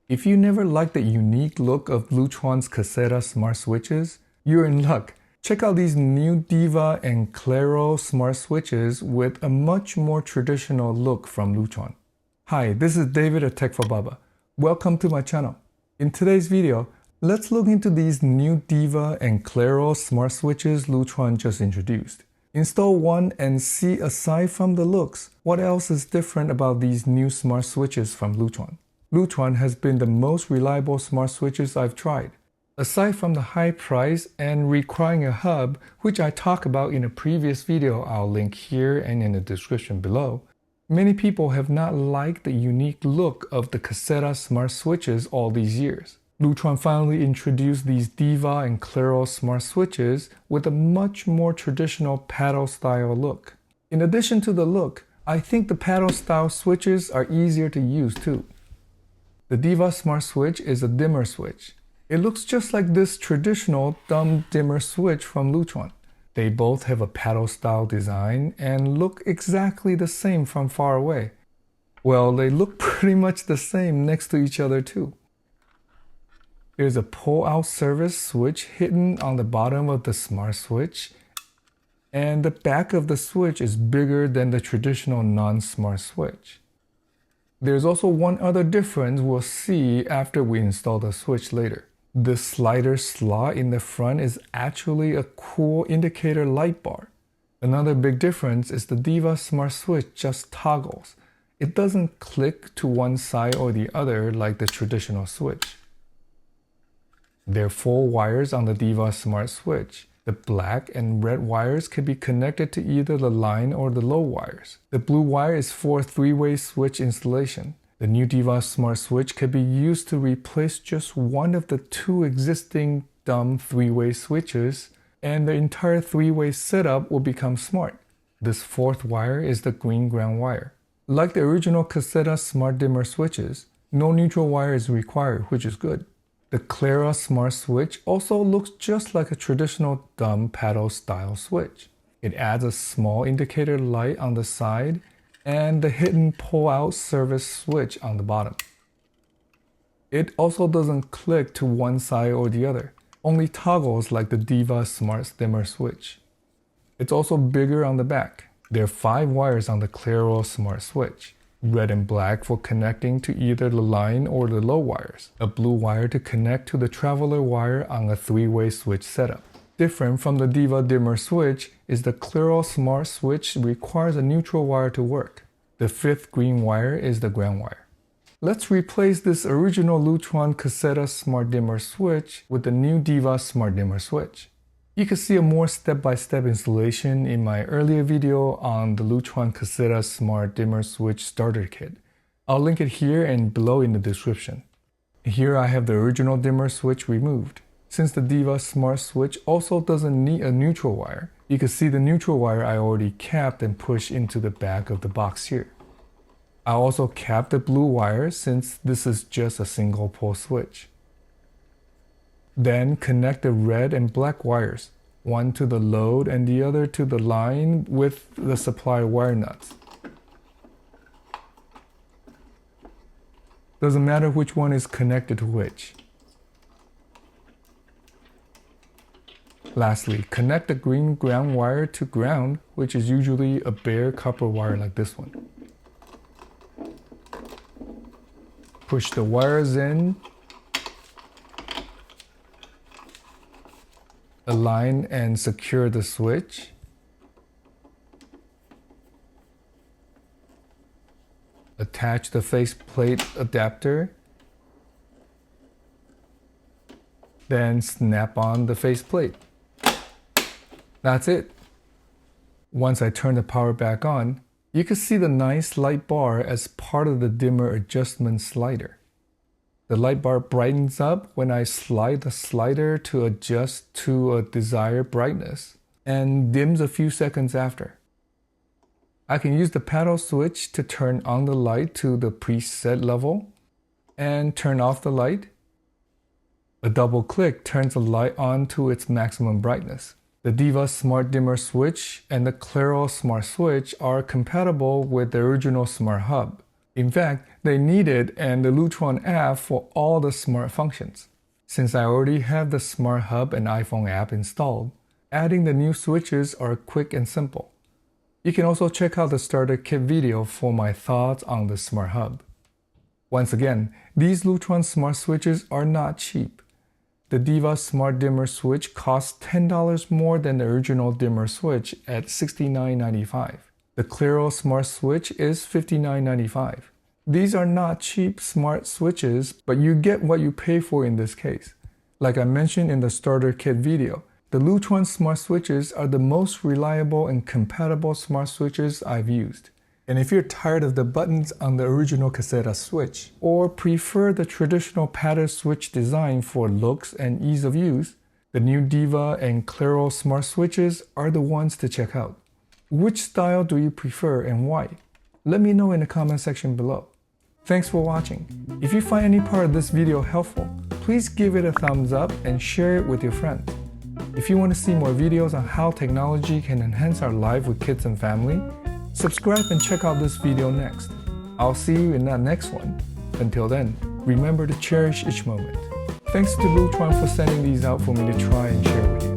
If you never liked the unique look of Lutron's Caseta smart switches, you're in luck. Check out these new Diva and Claro smart switches with a much more traditional look from Lutron. Hi, this is David at Tech for Baba. Welcome to my channel. In today's video, let's look into these new Diva and Claro smart switches Lutron just introduced. Install one and see, aside from the looks, what else is different about these new smart switches from Lutron. Lutron has been the most reliable smart switches I've tried. Aside from the high price and requiring a hub, which I talked about in a previous video I'll link here and in the description below, many people have not liked the unique look of the Caseta smart switches all these years. Lutron finally introduced these Diva and Claro smart switches with a much more traditional paddle style look. In addition to the look, I think the paddle style switches are easier to use too. The Diva Smart Switch is a dimmer switch. It looks just like this traditional thumb dimmer switch from Lutron. They both have a paddle style design and look exactly the same from far away. Well, they look pretty much the same next to each other too. There's a pull-out service switch hidden on the bottom of the Smart Switch, and the back of the switch is bigger than the traditional non-smart switch. There's also one other difference we'll see after we install the switch later. The slider slot in the front is actually a cool indicator light bar. Another big difference is the Diva Smart Switch just toggles. It doesn't click to one side or the other like the traditional switch. There are 4 wires on the Diva Smart Switch. The black and red wires can be connected to either the line or the low wires. The blue wire is for 3-way switch installation. The new Diva Smart Switch can be used to replace just one of the 2 existing dumb 3-way switches, and the entire 3-way setup will become smart. This 4th wire is the green ground wire. Like the original Caseta smart dimmer switches, no neutral wire is required, which is good. The Claro Smart Switch also looks just like a traditional thumb paddle style switch. It adds a small indicator light on the side and the hidden pull-out service switch on the bottom. It also doesn't click to one side or the other, only toggles like the Diva Smart dimmer switch. It's also bigger on the back. There are 5 wires on the Claro Smart Switch. Red and black for connecting to either the line or the low wires. A blue wire to connect to the traveler wire on a 3-way switch setup. Different from the Diva dimmer switch is the Claro Smart Switch requires a neutral wire to work. The 5th green wire is the ground wire. Let's replace this original Lutron Caseta smart dimmer switch with the new Diva smart dimmer switch. You can see a more step-by-step installation in my earlier video on the Lutron Caseta Smart Dimmer Switch Starter Kit. I'll link it here and below in the description. Here I have the original dimmer switch removed. Since the Diva Smart Switch also doesn't need a neutral wire, you can see the neutral wire I already capped and pushed into the back of the box here. I also capped the blue wire since this is just a single pole switch. Then connect the red and black wires, one to the load and the other to the line with the supply wire nuts. Doesn't matter which one is connected to which. Lastly, connect the green ground wire to ground, which is usually a bare copper wire like this one. Push the wires in, align and secure the switch. Attach the faceplate adapter. Then snap on the faceplate. That's it. Once I turn the power back on, you can see the nice light bar as part of the dimmer adjustment slider. The light bar brightens up when I slide the slider to adjust to a desired brightness and dims a few seconds after. I can use the paddle switch to turn on the light to the preset level and turn off the light. A double click turns the light on to its maximum brightness. The Diva Smart Dimmer Switch and the Claro Smart Switch are compatible with the original Smart Hub. In fact, they need it and the Lutron app for all the smart functions. Since I already have the Smart Hub and iPhone app installed, adding the new switches are quick and simple. You can also check out the starter kit video for my thoughts on the Smart Hub. Once again, these Lutron smart switches are not cheap. The Diva Smart Dimmer switch costs $10 more than the original dimmer switch at $69.95. The Claro smart switch is $59.95. These are not cheap smart switches, but you get what you pay for in this case. Like I mentioned in the starter kit video, the Lutron smart switches are the most reliable and compatible smart switches I've used. And if you're tired of the buttons on the original Caseta switch, or prefer the traditional padded switch design for looks and ease of use, the new Diva and Claro smart switches are the ones to check out. Which style do you prefer and why? Let me know in the comment section below. Thanks for watching. If you find any part of this video helpful, please give it a thumbs up and share it with your friends. If you want to see more videos on how technology can enhance our life with kids and family, subscribe and check out this video next. I'll see you in that next one. Until then, remember to cherish each moment. Thanks to Lutron for sending these out for me to try and share with you.